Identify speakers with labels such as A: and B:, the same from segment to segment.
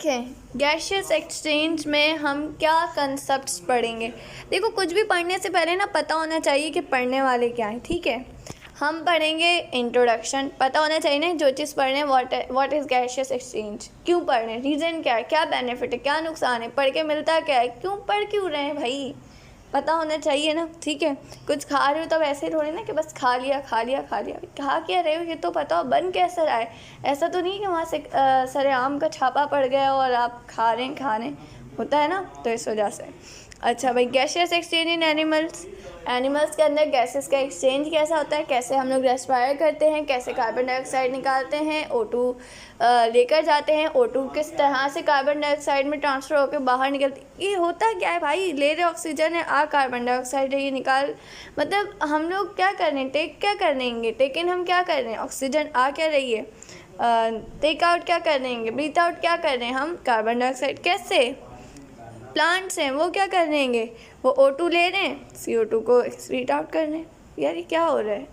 A: है, gaseous exchange में हम क्या कंसेप्ट्स पढ़ेंगे। देखो, कुछ भी पढ़ने से पहले ना पता होना चाहिए कि पढ़ने वाले क्या हैं, ठीक है। हम पढ़ेंगे इंट्रोडक्शन, पता होना चाहिए ना जो चीज़ पढ़ रहे हैं, व्हाट इज़ गैसियस एक्सचेंज, क्यों पढ़ रहे हैं, रीज़न क्या है, क्या बेनिफिट है, क्या नुकसान है, पढ़ के मिलता क्या है, पढ़ क्यों रहे हैं भाई, पता होना चाहिए ना, ठीक है। कुछ खा रहे हो तो वैसे थोड़ी ना कि बस खा लिया, खा क्या रहे हो, ये तो पता हो बन कैसे रहा है। ऐसा तो नहीं कि वहाँ से सरेआम का छापा पड़ गया और आप खा रहे हैं, होता है ना, तो इस वजह से। अच्छा भाई, गैसियस एक्सचेंज इन एनिमल्स के अंदर गैसेस का एक्सचेंज कैसा होता है, कैसे हम लोग रेस्पायर करते हैं, कैसे कार्बन डाइऑक्साइड निकालते हैं, O2 लेकर जाते हैं, O2 किस तरह से कार्बन डाइऑक्साइड में ट्रांसफ़र होकर बाहर निकलती, ये होता क्या है भाई, ले रहे ऑक्सीजन है, कार्बन डाइऑक्साइड है, ये निकाल, मतलब हम लोग क्या कर रहे हैं, टेक इन हम क्या कर रहे हैं, ऑक्सीजन आ क्या रही है, टेक आउट क्या कर रहे हैं, ब्रीथ आउट क्या कर रहे हैं हम, कार्बन डाइऑक्साइड। कैसे प्लांट्स हैं वो क्या कर रहे हैं, वो O2 ले रहे हैं, CO2 को एक्सक्रीट आउट कर रहे हैं। यार ये क्या हो रहा है,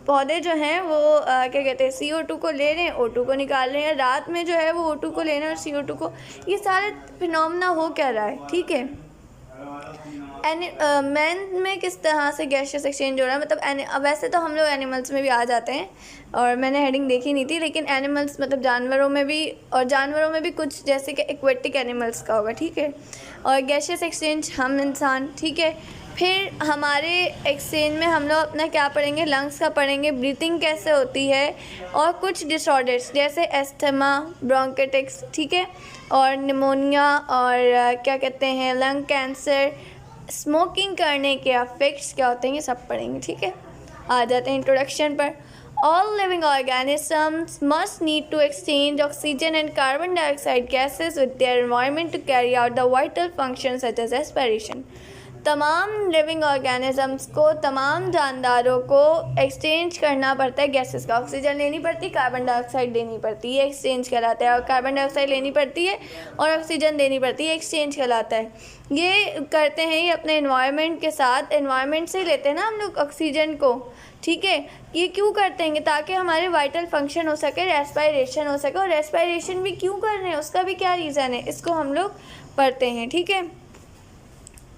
A: पौधे जो हैं वो क्या कहते हैं, CO2 को ले रहे हैं, O2 को निकाल रहे हैं, रात में जो है वो O2 को लेना और CO2 को, ये सारे फिनोमेना हो क्या रहा है, ठीक है। मैन में किस तरह से गैसियस एक्सचेंज हो रहा है, मतलब वैसे तो हम लोग एनिमल्स में भी आ जाते हैं, और मैंने हेडिंग देखी नहीं थी, लेकिन एनिमल्स मतलब जानवरों में भी कुछ जैसे कि एक्वेटिक एनिमल्स का होगा, ठीक है। और गैसियस एक्सचेंज हम इंसान, ठीक है। फिर हमारे एक्सचेंज में हम लोग अपना क्या पढ़ेंगे, लंग्स का पढ़ेंगे, ब्रीथिंग कैसे होती है, और कुछ डिसऑर्डर्स जैसे एस्थमा, ब्रोंकाइटिस, ठीक है, और निमोनिया, और क्या कहते हैं लंग कैंसर, स्मोकिंग करने के इफेक्ट्स क्या होते हैं, ये सब पढ़ेंगे, ठीक है। आ जाते हैं इंट्रोडक्शन पर। All living organisms must need to exchange oxygen and carbon dioxide gases with their environment to carry out the vital functions such as respiration. तमाम लिविंग ऑर्गेनिजम्स को, तमाम जानदारों को एक्सचेंज करना पड़ता है गैसेस का, ऑक्सीजन लेनी पड़ती है, कार्बन डाइऑक्साइड देनी पड़ती है, एक्सचेंज कहलाता है, और कार्बन डाइऑक्साइड लेनी पड़ती है और ऑक्सीजन देनी पड़ती है, एक्सचेंज कहलाता है। ये करते हैं ये अपने एनवायरनमेंट के साथ, एनवायरनमेंट से लेते हैं ना हम लोग ऑक्सीजन को, ठीक है। ये क्यों करते हैं, ताकि हमारे वाइटल फंक्शन हो सके, रेस्पायरेशन हो सके, और रेस्पायरेशन भी क्यों कर रहे हैं उसका भी क्या रीज़न है, इसको हम लोग पढ़ते हैं, ठीक है।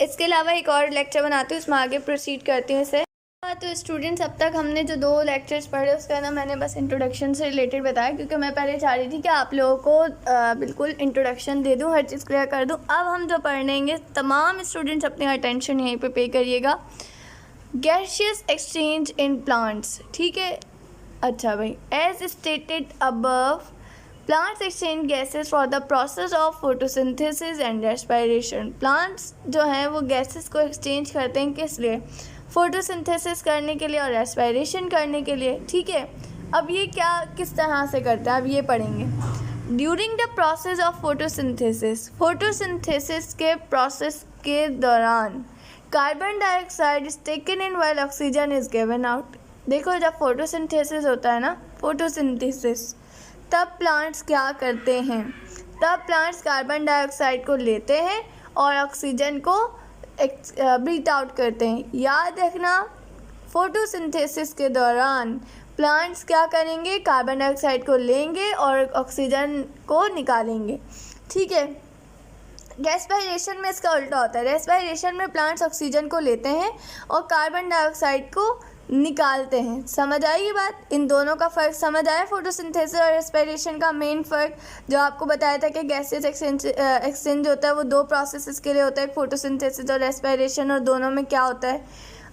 A: इसके अलावा एक और लेक्चर बनाती हूँ, उसमें आगे प्रोसीड करती हूँ इसे। तो स्टूडेंट्स, अब तक हमने जो 2 लेक्चर्स पढ़े उसका ना मैंने बस इंट्रोडक्शन से रिलेटेड बताया, क्योंकि मैं पहले चाह रही थी कि आप लोगों को बिल्कुल इंट्रोडक्शन दे दूँ, हर चीज़ क्लियर कर दूँ। अब हम जो पढ़ेंगे, तमाम स्टूडेंट्स अपनी अटेंशन यहीं पे करिएगा। गैसियस एक्सचेंज इन प्लांट्स, ठीक है। अच्छा भाई, as stated above, plants exchange gases for the process of photosynthesis and respiration. Plants जो हैं वो गैसेस को एक्सचेंज करते हैं, किस लिए, फोटोसिंथेसिस करने के लिए और रेस्पायरेशन करने के लिए, ठीक है। अब ये क्या किस तरह से करते हैं, अब ये पढ़ेंगे। During the process of photosynthesis के प्रोसेस के दौरान carbon dioxide is taken in while oxygen is given out. देखो, जब फोटोसिंथेसिस होता है ना, फोटोसिंथेसिस, तब प्लांट्स क्या करते हैं, तब प्लांट्स कार्बन डाइऑक्साइड को लेते हैं और ऑक्सीजन को ब्रीथ आउट करते हैं। याद रखना, फोटोसिंथेसिस के दौरान प्लांट्स क्या करेंगे, कार्बन डाइऑक्साइड को लेंगे और ऑक्सीजन को निकालेंगे, ठीक है। रेस्पायरेशन में इसका उल्टा होता है। रेस्पायरेशन में प्लांट्स ऑक्सीजन को लेते हैं और कार्बन डाइऑक्साइड को निकालते हैं। समझ आई ये बात, इन दोनों का फ़र्क समझ आया, फोटोसिंथेसिस और रेस्पायरेशन का मेन फ़र्क जो आपको बताया था कि गैसेस एक्सचेंज होता है वो 2 प्रोसेसेस के लिए होता है, फोटोसिंथेसिस और रेस्पायरेशन, और दोनों में क्या होता है।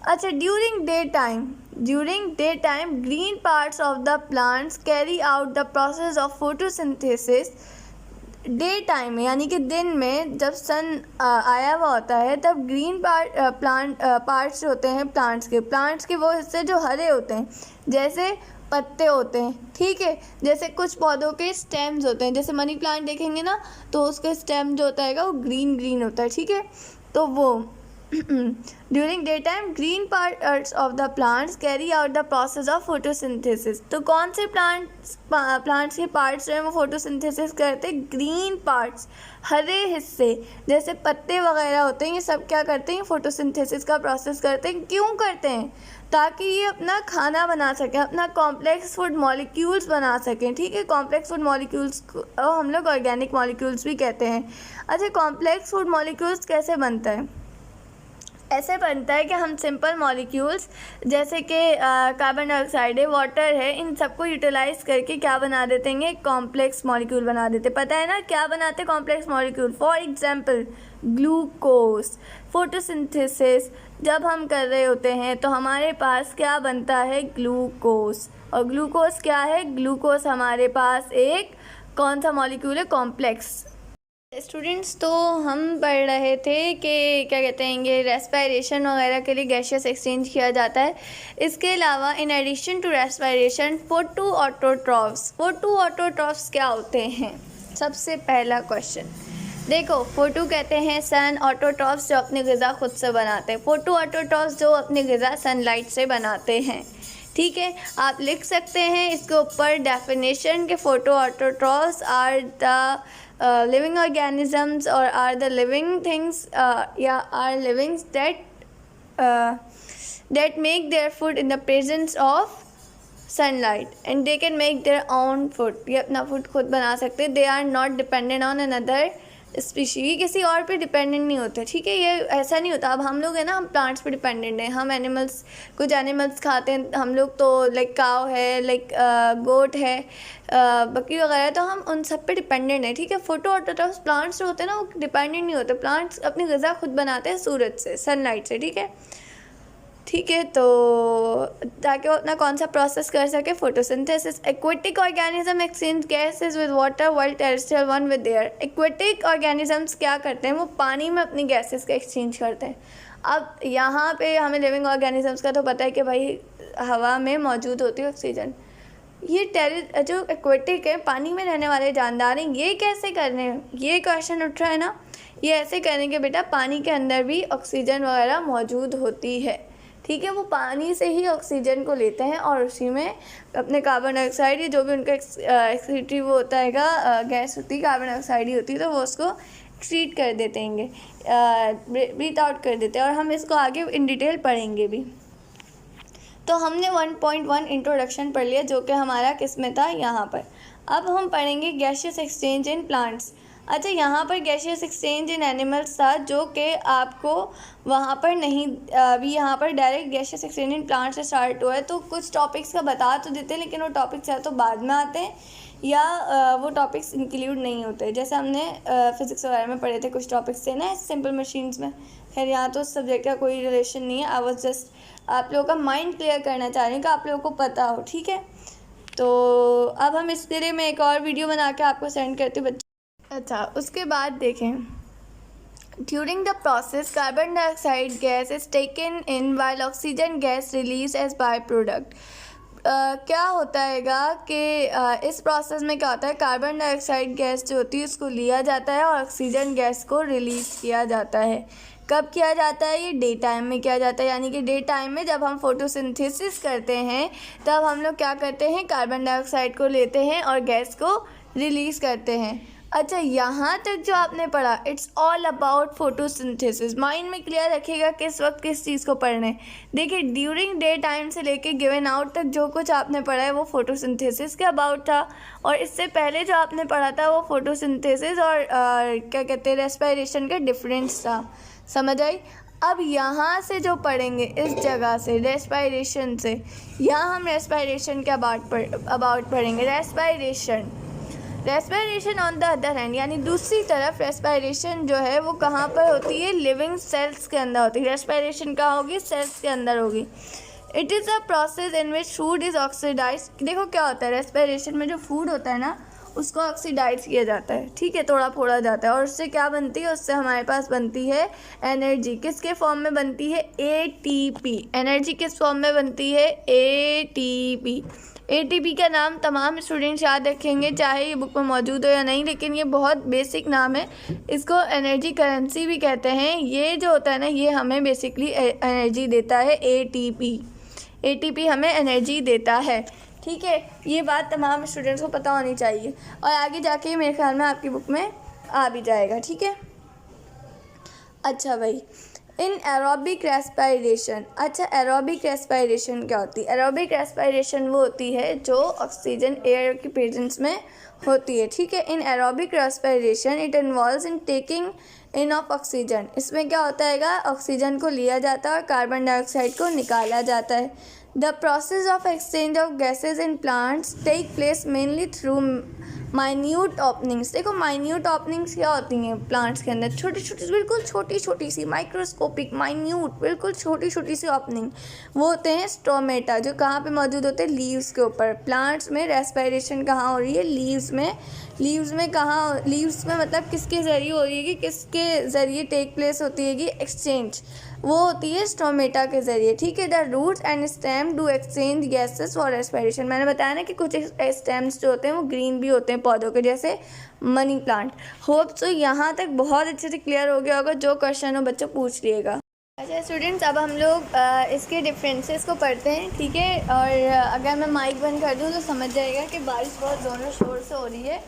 A: अच्छा, during day time green parts of the plants carry out the process of photosynthesis. Day time में यानी कि दिन में जब सन आया हुआ होता है, तब ग्रीन पार्ट्स होते हैं प्लांट्स के वो हिस्से जो हरे होते हैं, जैसे पत्ते होते हैं, ठीक है। जैसे कुछ पौधों के स्टेम्स होते हैं, जैसे मनी प्लांट देखेंगे ना, तो उसका स्टेम जो होता है वो ग्रीन होता है, ठीक है। तो वो during day time green parts of the plants carry out the process of photosynthesis. तो कौन से प्लांट्स के पार्ट्स जो हैं वो फोटोसिंथेसिस करते हैं? ग्रीन पार्ट्स, हरे हिस्से जैसे पत्ते वगैरह होते हैं, ये सब क्या करते हैं? फोटोसिंथेसिस का प्रोसेस करते हैं। क्यों करते हैं? ताकि ये अपना खाना बना सकें, अपना कॉम्प्लेक्स फूड मॉलिक्यूल्स बना सकें। ठीक है, कॉम्प्लेक्स फूड मॉलिक्यूल्स को हम लोग ऑर्गेनिक मॉलिक्यूल्स भी कहते हैं। अच्छा, कॉम्प्लेक्स फूड मॉलिक्यूल्स कैसे बनता है? ऐसे बनता है कि हम सिंपल मॉलिक्यूल्स जैसे कि कार्बन डाइऑक्साइड है, वाटर है, इन सबको यूटिलाइज करके क्या बना देते हैं? कॉम्प्लेक्स मॉलिक्यूल बना देते। पता है ना क्या बनाते complex molecule? For example glucose. Photosynthesis जब हम कर रहे होते हैं तो हमारे पास क्या बनता है? ग्लूकोज। और ग्लूकोज क्या है? ग्लूकोज हमारे पास एक कौन सा मॉलिक्यूल है? कॉम्प्लेक्स। स्टूडेंट्स, तो हम पढ़ रहे थे कि क्या कहते हैं, ये रेस्पायरेशन वगैरह के लिए गैसियस एक्सचेंज किया जाता है। इसके अलावा इन एडिशन टू रेस्पायरेशन फोटोऑटोट्रॉफ्स। फोटोऑटोट्रॉफ्स क्या होते हैं? सबसे पहला क्वेश्चन देखो, फोटो कहते हैं सन, ऑटोट्रॉफ्स जो अपनी ग़िज़ा खुद से बनाते हैं। फोटोऑटोट्रॉफ्स जो अपनी ग़िज़ा सनलाइट से बनाते हैं। ठीक है, आप लिख सकते हैं इसके ऊपर डेफिनेशन के photoautotrophs are the living organisms or are the living things are livings that make their food in the presence of sunlight and they can make their own food। ये अपना फूड खुद बना सकते हैं। They are not dependent on another species, किसी और पे dependent नहीं होते। ठीक है, ये ऐसा नहीं होता। अब हम लोग है ना, हम प्लांट्स पे डिपेंडेंट हैं, हम एनिमल्स, कुछ एनिमल्स खाते हैं हम लोग, तो लाइक काव है, लाइक गोट है, बकरी वगैरह, तो हम उन सब पे डिपेंडेंट हैं। ठीक है, फोटोऑटोट्रॉफ्स प्लांट्स जो होते हैं ना वो डिपेंडेंट नहीं होते। प्लांट्स अपनी ग़िज़ा खुद बनाते हैं सूरज से, सनलाइट से। ठीक है, तो ताकि वो अपना कौन सा प्रोसेस कर सके? Photosynthesis. Aquatic organism exchange gases with water while terrestrial one with air. Aquatic organisms क्या करते हैं? वो पानी में अपनी गैसेस का एक्सचेंज करते हैं। अब यहाँ पे हमें लिविंग ऑर्गेनिजम्स का तो पता है कि भाई हवा में मौजूद होती है ऑक्सीजन। ये जो एक्वेटिक है, पानी में रहने वाले जानदार हैं, ये कैसे कर रहे हैं? ये क्वेश्चन उठ रहा है ना। ये ऐसे करेंगे बेटा, पानी के अंदर भी ऑक्सीजन वगैरह मौजूद होती है। ठीक है, वो पानी से ही ऑक्सीजन को लेते हैं और उसी में अपने कार्बन डाइऑक्साइड, जो भी उनका एक्सक्रीटरी वो होता है गैस होती है, कार्बन डाइऑक्साइड ही होती है, तो वो उसको एक्सक्रीट कर देते हैं, ब्रीथ आउट कर देते हैं। और हम इसको आगे इन डिटेल पढ़ेंगे भी। तो हमने 1.1 इंट्रोडक्शन पढ़ लिया, जो कि हमारा किस में था? यहाँ पर। अब हम पढ़ेंगे गैसियस एक्सचेंज इन प्लांट्स। अच्छा, यहाँ पर गैसियस एक्सचेंज इन एनिमल्स था, जो कि आपको वहाँ पर नहीं, अभी यहाँ पर direct gaseous exchange in plants से स्टार्ट हुआ है। तो कुछ टॉपिक्स का बता तो देते हैं, लेकिन वो टॉपिक्स या तो बाद में आते हैं या वो टॉपिक्स इंक्लूड नहीं होते। जैसे हमने फिज़िक्स वगैरह में पढ़े थे, कुछ टॉपिक्स थे ना सिंपल मशीन्स में। खैर, यहाँ तो उस सब्जेक्ट का कोई रिलेशन नहीं है। आई वाज जस्ट आप लोगों का माइंड क्लियर करना चाह रही हूँ कि आप लोगों को पता हो। ठीक है, तो अब हम इसके लिए मैं एक और वीडियो बना के आपको सेंड करती हूँ बच्चे। अच्छा, उसके बाद देखें, during the process carbon dioxide gas is taken in while oxygen gas release as by product. क्या होता हैगा कि इस प्रोसेस में क्या होता है, कार्बन डाइऑक्साइड गैस जो होती है उसको लिया जाता है और ऑक्सीजन गैस को रिलीज़ किया जाता है। कब किया जाता है? ये डे टाइम में किया जाता है, यानी कि डे टाइम में जब हम फोटोसिंथेसिस करते हैं तब हम लोग क्या करते हैं? कार्बन डाइऑक्साइड को लेते हैं और गैस को रिलीज़ करते हैं। अच्छा, यहाँ तक जो आपने पढ़ा, it's all about photosynthesis. Mind में क्लियर रखिएगा किस वक्त किस चीज़ को पढ़ना है। देखिए, ड्यूरिंग डे टाइम से लेके गिवन आउट तक जो कुछ आपने पढ़ा है वो फोटोसिंथेसिस के अबाउट था, और इससे पहले जो आपने पढ़ा था वो फोटोसिंथेसिस और क्या कहते हैं, रेस्पायरेशन का डिफरेंस था। समझ आई? अब यहाँ से जो पढ़ेंगे, इस जगह से रेस्पायरेशन से, यहाँ हम रेस्पायरेशन के अबाउट पढ़ेंगे। Respiration on the other hand, यानी दूसरी तरफ रेस्पायरेशन जो है वो कहाँ पर होती है? लिविंग सेल्स के अंदर होती है। रेस्पायरेशन कहाँ होगी? सेल्स के अंदर होगी। It is a process in which food is oxidise. देखो क्या होता है, रेस्पायरेशन में जो फूड होता है ना उसको ऑक्सीडाइज किया जाता है। ठीक है, थोड़ा फोड़ा जाता है, और उससे क्या बनती है? उससे हमारे पास बनती है एनर्जी। किसके फॉर्म में बनती है? ATP। एनर्जी किस फॉर्म में बनती है? ATP। एटीपी का नाम तमाम स्टूडेंट्स याद रखेंगे, चाहे ये बुक में मौजूद हो या नहीं, लेकिन ये बहुत बेसिक नाम है। इसको एनर्जी करेंसी भी कहते हैं। ये जो होता है ना, ये हमें बेसिकली एनर्जी देता है। एटीपी हमें एनर्जी देता है, ठीक है। ये बात तमाम स्टूडेंट्स को पता होनी चाहिए और आगे जाके मेरे ख्याल में आपकी बुक में आ भी जाएगा, ठीक है। अच्छा भाई, इन एरोबिक रेस्पिरेशन। अच्छा, एरोबिक रेस्पिरेशन क्या होती है? एरोबिक रेस्पिरेशन वो होती है जो ऑक्सीजन एयर की प्रेजेंस में होती है, ठीक है। In aerobic respiration it involves in taking in of oxygen. इसमें क्या होता है, ऑक्सीजन को लिया जाता है और कार्बन डाइऑक्साइड को निकाला जाता है। The process of exchange of gases in plants take place mainly through minute openings. देखो, माइन्यूट ओपनिंग्स क्या होती हैं प्लांट्स के अंदर? छोटी छोटी, बिल्कुल छोटी छोटी सी, माइक्रोस्कोपिक, माइन्यूट, बिल्कुल छोटी छोटी सी ओपनिंग, वो होते हैं स्टोमेटा, जो कहाँ पे मौजूद होते हैं? लीव्स के ऊपर। प्लांट्स में रेस्पिरेशन कहाँ हो रही है? लीव्स में। लीव्स में कहाँ? लीव्स में मतलब किसके ज़रिए हो रही है कि किसके ज़रिए टेक प्लेस होती है कि एक्सचेंज? वो होती है स्टोमेटा के ज़रिए, ठीक है। The roots and stem do exchange gases for respiration. मैंने बताया ना कि कुछ स्टेम्स जो होते हैं वो ग्रीन भी होते हैं पौधों के, जैसे मनी प्लांट। होप सो यहाँ तक बहुत अच्छे से क्लियर हो गया होगा। जो क्वेश्चन हो बच्चों पूछ लिएगा। अच्छा स्टूडेंट्स, अब हम लोग इसके डिफरेंसेस को पढ़ते हैं, ठीक है। और अगर मैं माइक बंद कर दूँ तो समझ जाएगा कि बारिश बहुत ज़ोरों शोर से हो रही है।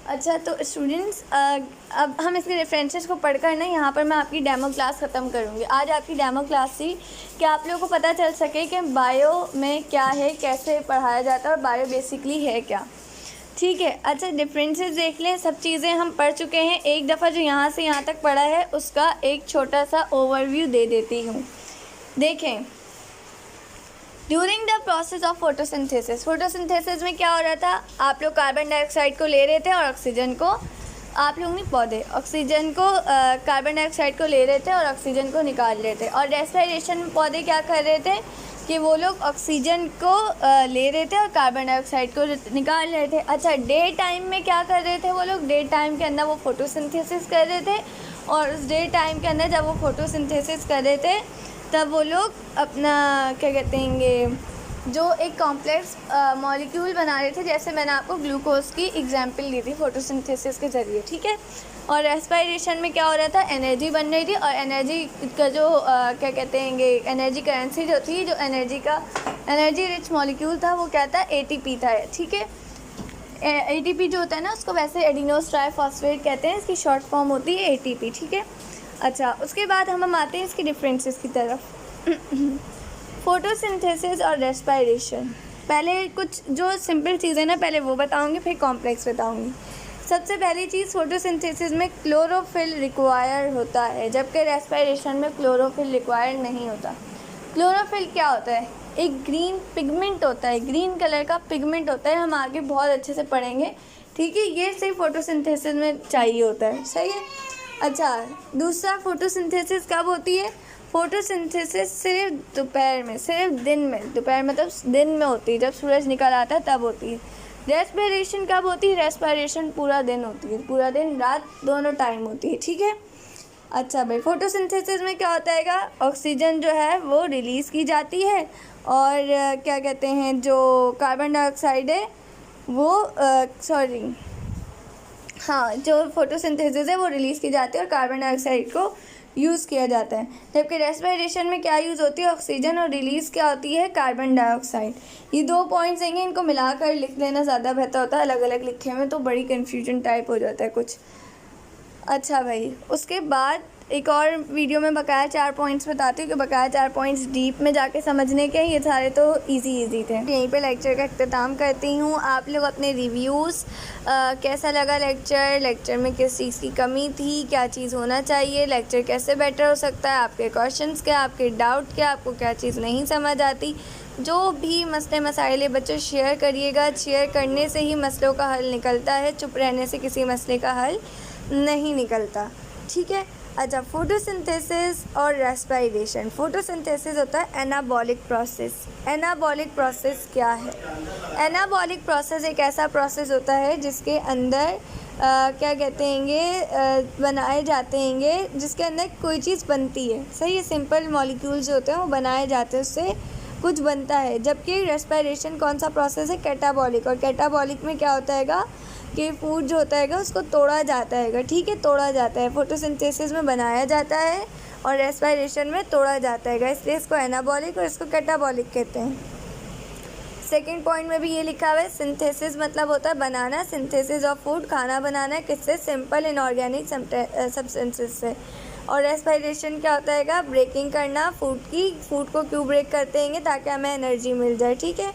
A: अच्छा, तो स्टूडेंट्स अब हम इसके रेफरेंसेस को पढ़कर ना यहाँ पर मैं आपकी डेमो क्लास ख़त्म करूँगी। आज आपकी डेमो क्लास थी कि आप लोगों को पता चल सके कि बायो में क्या है, कैसे पढ़ाया जाता है और बायो बेसिकली है क्या, ठीक है। अच्छा, डिफरेंसेस देख लें। सब चीज़ें हम पढ़ चुके हैं। एक दफ़ा जो यहाँ से यहाँ तक पढ़ा है उसका एक छोटा सा ओवरव्यू दे देती हूँ। देखें, during the process of photosynthesis, photosynthesis में क्या हो रहा था? आप लोग कार्बन डाइऑक्साइड को ले रहे थे और ऑक्सीजन को, आप लोग नहीं पौधे, ऑक्सीजन को कार्बन डाइऑक्साइड को ले रहे थे और ऑक्सीजन को निकाल रहे थे। और रेस्पिरेशन में पौधे क्या कर रहे थे कि वो लोग ऑक्सीजन को ले रहे थे और कार्बन डाइऑक्साइड को निकाल रहे थे। अच्छा, डे टाइम में क्या कर रहे थे वो लोग? डे टाइम के अंदर वो फोटोसिंथेसिस कर रहे थे और उस डे टाइम के अंदर जब वो फोटोसिंथेसिस कर रहे थे तब वो लोग अपना क्या कहते हैं, जो एक कॉम्प्लेक्स मॉलिक्यूल बना रहे थे, जैसे मैंने आपको ग्लूकोज की एग्जांपल दी थी फोटोसिंथेसिस के ज़रिए, ठीक है। और रेस्पिरेशन में क्या हो रहा था? एनर्जी बन रही थी और एनर्जी का जो क्या कहते हैं, एनर्जी करेंसी जो थी, जो एनर्जी रिच मॉलिक्यूल था वो क्या था? एटीपी था, ठीक है। एटीपी जो होता है ना उसको वैसे एडिनोस ट्राइफॉस्फेट कहते हैं, इसकी शॉर्ट फॉर्म होती है एटीपी, ठीक है। अच्छा, उसके बाद हम आते हैं इसकी डिफरेंसेस की तरफ। फोटोसिंथेसिस और रेस्पिरेशन। पहले कुछ जो सिंपल चीज़ें ना पहले वो बताऊंगी, फिर कॉम्प्लेक्स बताऊंगी। सबसे पहली चीज़, फोटोसिंथेसिस में क्लोरोफिल रिक्वायर होता है, जबकि रेस्पिरेशन में क्लोरोफिल रिक्वायर नहीं होता। क्लोरोफिल क्या होता है? एक ग्रीन पिगमेंट होता है, ग्रीन कलर का पिगमेंट होता है। हम आगे बहुत अच्छे से पढ़ेंगे, ठीक है। ये सिर्फ फोटोसिंथेसिस में चाहिए होता है, सही है। अच्छा, दूसरा, फोटोसिंथेसिस कब होती है? फोटोसिंथेसिस सिर्फ दोपहर में, सिर्फ दिन में, दोपहर मतलब दिन में होती है, जब सूरज निकल आता है तब होती है। रेस्पिरेशन कब होती है? रेस्पिरेशन पूरा दिन होती है, पूरा दिन रात दोनों टाइम होती है, ठीक है। अच्छा भाई, फोटोसिंथेसिस में क्या होता है? ऑक्सीजन जो है वो रिलीज़ की जाती है और क्या कहते हैं, जो कार्बन डाइऑक्साइड है वो जो फोटोसिंथेसिस है वो रिलीज़ की जाती है और कार्बन डाइऑक्साइड को यूज़ किया जाता है। जबकि रेस्पिरेशन में क्या यूज़ होती है? ऑक्सीजन, और रिलीज़ क्या होती है? Carbon dioxide. ये 2 पॉइंट्स देंगे, इनको मिलाकर लिख लेना ज़्यादा बेहतर होता है, अलग अलग लिखे में तो बड़ी कन्फ्यूजन टाइप हो जाता है कुछ। अच्छा भाई, उसके बाद एक और वीडियो में बकाया 4 पॉइंट्स बताती हूँ कि बकाया 4 पॉइंट्स डीप में जाके समझने के, ये सारे तो इजी थे। यहीं पे लेक्चर का अख्ताम करती हूँ। आप लोग अपने रिव्यूज़, कैसा लगा लेक्चर में किस चीज़ की कमी थी, क्या चीज़ होना चाहिए, लेक्चर कैसे बेटर हो सकता है, आपके क्वेश्चंस क्या, आपके डाउट क्या, आपको क्या चीज़ नहीं समझ आती, जो भी मसले मसाइल बच्चों शेयर करिएगा। शेयर करने से ही मसलों का हल निकलता है, चुप रहने से किसी मसले का हल नहीं निकलता, ठीक है। अच्छा, फोटोसिंथेसिस और रेस्पिरेशन। फोटोसिंथेसिस होता है एनाबॉलिक प्रोसेस। एनाबॉलिक प्रोसेस क्या है? एनाबॉलिक प्रोसेस एक ऐसा प्रोसेस होता है जिसके अंदर क्या कहते हैं, बनाए जाते हैं, जिसके अंदर कोई चीज़ बनती है, सही है। सिंपल मॉलिक्यूल्स जो होते हैं वो बनाए जाते हैं, उससे कुछ बनता है, जबकि रेस्पिरेशन कौन सा प्रोसेस है, कैटाबॉलिक। और कैटाबॉलिक में क्या होता हैगा कि फूड जो होता हैगा उसको तोड़ा जाता हैगा, ठीक है, तोड़ा जाता है। फोटोसिंथेसिस में बनाया जाता है और रेस्पिरेशन में तोड़ा जाता हैगा, इसलिए इसको एनाबॉलिक और इसको कैटाबॉलिक कहते हैं। सेकंड पॉइंट में भी ये लिखा हुआ है, सिंथेसिस मतलब होता है बनाना, सिंथेसिस ऑफ फूड, खाना बनाना है किससे, सिंपल इनऑर्गेनिक सब्सटेंसेस से। और रेस्पिरेशन क्या होता हैगा, ब्रेकिंग करना फूड की। फूड को क्यों ब्रेक करते हैं, ताकि हमें एनर्जी मिल जाए, ठीक है।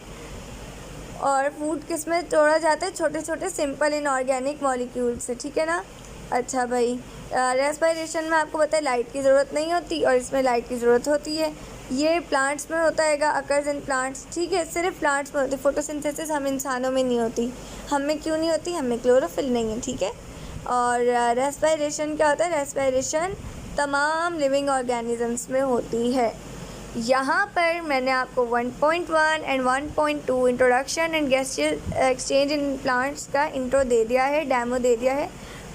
A: और फूड किस में तोड़ा जाता है, छोटे छोटे सिंपल इनऑर्गेनिक मॉलिक्यूल से, ठीक है ना। अच्छा भाई, रेस्पिरेशन में आपको पता है लाइट की ज़रूरत नहीं होती और इसमें लाइट की ज़रूरत होती है। ये प्लांट्स में होता हैगा, अकर्स इन प्लांट्स, ठीक है, सिर्फ प्लांट्स में होती है। फोटोसिंथेसिस हम इंसानों में नहीं होती। हम में क्यों नहीं होती, हमें क्लोरोफिल नहीं है, ठीक है। और रेस्पिरेशन क्या होता है, रेस्पिरेशन तमाम लिविंग ऑर्गेनिजम्स में होती है। यहाँ पर मैंने आपको 1.1 and 1.2 introduction and gas exchange in plants का इंट्रो दे दिया है, डेमो दे दिया है।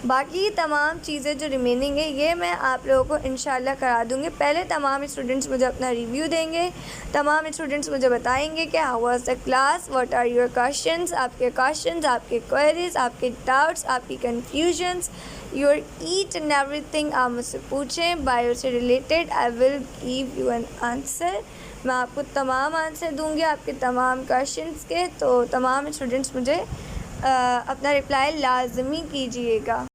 A: बाकी तमाम चीज़ें जो रिमेनिंग है ये मैं आप लोगों को इंशाल्लाह करा दूँगी। पहले तमाम स्टूडेंट्स मुझे अपना रिव्यू देंगे, तमाम स्टूडेंट्स मुझे बताएंगे कि how was the class, what are your questions, आपके क्वेरीज, आपके डाउट्स, आपकी confusions, your each and everything आप मुझसे पूछें। बायो से related I will give you an answer. मैं आपको तमाम आंसर दूंगी आपके तमाम क्वेश्चंस के। तो तमाम स्टूडेंट्स मुझे अपना रिप्लाई लाजमी कीजिएगा।